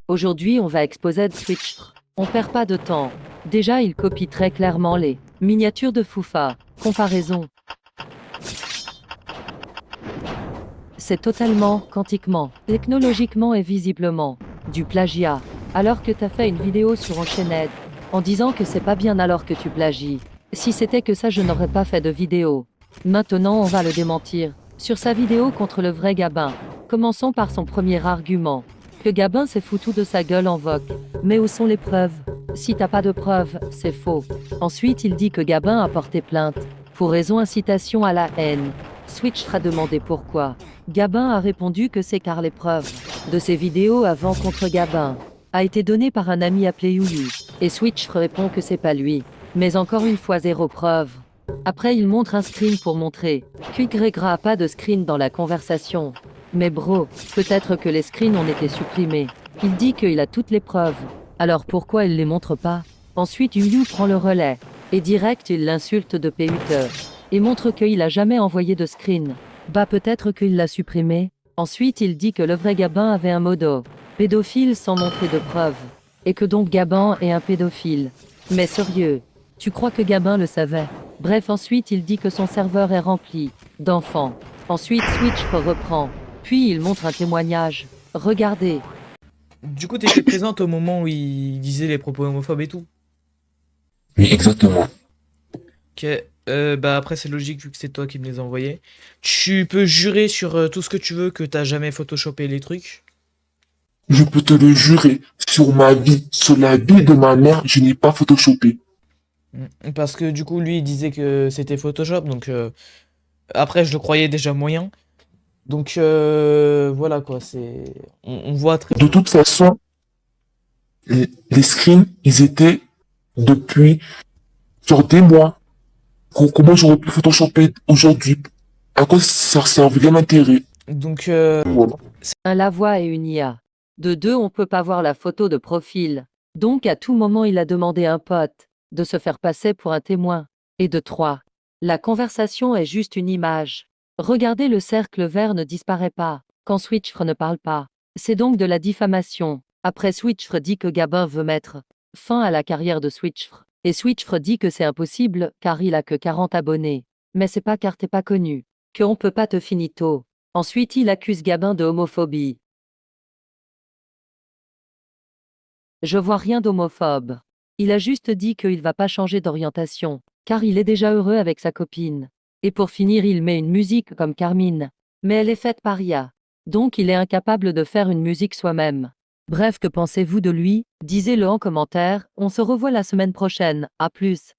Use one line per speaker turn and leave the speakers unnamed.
Aujourd'hui, on va exposer Switchfr. On perd pas de temps. Déjà, il copie très clairement les miniatures de Foufa. Comparaison. C'est totalement, quantiquement, technologiquement et visiblement du plagiat. Alors que t'as fait une vidéo sur Enchaîned en disant que c'est pas bien alors que tu plagies. Si c'était que ça, je n'aurais pas fait de vidéo. Maintenant, on va le démentir. Sur sa vidéo contre le vrai Gabin. Commençons par son premier argument. Que Gabin s'est foutu de sa gueule en vogue. Mais où sont les preuves? Si t'as pas de preuves, c'est faux. Ensuite, il dit que Gabin a porté plainte pour raison incitation à la haine. Switch a demandé pourquoi. Gabin a répondu que c'est car les preuves de ses vidéos avant contre Gabin a été donnée par un ami appelé Youyou. Et Switch répond que c'est pas lui. Mais encore une fois, zéro preuve. Après, il montre un screen pour montrer qu'Ygra a pas de screen dans la conversation. Mais bro, peut-être que les screens ont été supprimés. Il dit qu'il a toutes les preuves. Alors pourquoi il les montre pas? Ensuite, Youyou prend le relais. Et direct, il l'insulte de pute. Et montre qu'il a jamais envoyé de screen. Bah peut-être qu'il l'a supprimé. Ensuite, il dit que le vrai Gabin avait un modo pédophile sans montrer de preuves. Et que donc Gabin est un pédophile. Mais sérieux, tu crois que Gabin le savait? Bref, ensuite il dit que son serveur est rempli d'enfants. Ensuite Switch reprend. Puis il montre un témoignage. Regardez.
Du coup, t'étais présente au moment où il disait les propos homophobes et tout.
Oui, exactement.
Ok. Bah après, c'est logique vu que c'est toi qui me les as envoyés. Tu peux jurer sur tout ce que tu veux que t'as jamais photoshopé les trucs.
Je peux te le jurer, sur ma vie, sur la vie de ma mère, je n'ai pas photoshopé.
Parce que du coup, lui, il disait que c'était Photoshop. Donc après, je le croyais déjà moyen. Donc voilà quoi, on voit très.
De toute façon, les screens, ils étaient depuis sur des mois. Comment j'aurais pu photoshopper aujourd'hui? À quoi ça servait l'intérêt?
Donc
Voilà.
Un la voix et une IA. De deux, on peut pas voir la photo de profil. Donc à tout moment, il a demandé à un pote de se faire passer pour un témoin. Et de trois, la conversation est juste une image. Regardez, le cercle vert ne disparaît pas quand Switchfr ne parle pas. C'est donc de la diffamation. Après, Switchfr dit que Gabin veut mettre fin à la carrière de Switchfr. Et Switchfr dit que c'est impossible car il a que 40 abonnés. Mais c'est pas car t'es pas connu qu'on peut pas te finito. Ensuite, il accuse Gabin de homophobie. Je vois rien d'homophobe. Il a juste dit qu'il va pas changer d'orientation, car il est déjà heureux avec sa copine. Et pour finir, il met une musique comme Carmine. Mais elle est faite par IA. Donc il est incapable de faire une musique soi-même. Bref, que pensez-vous de lui? Disez-le en commentaire, on se revoit la semaine prochaine, à plus.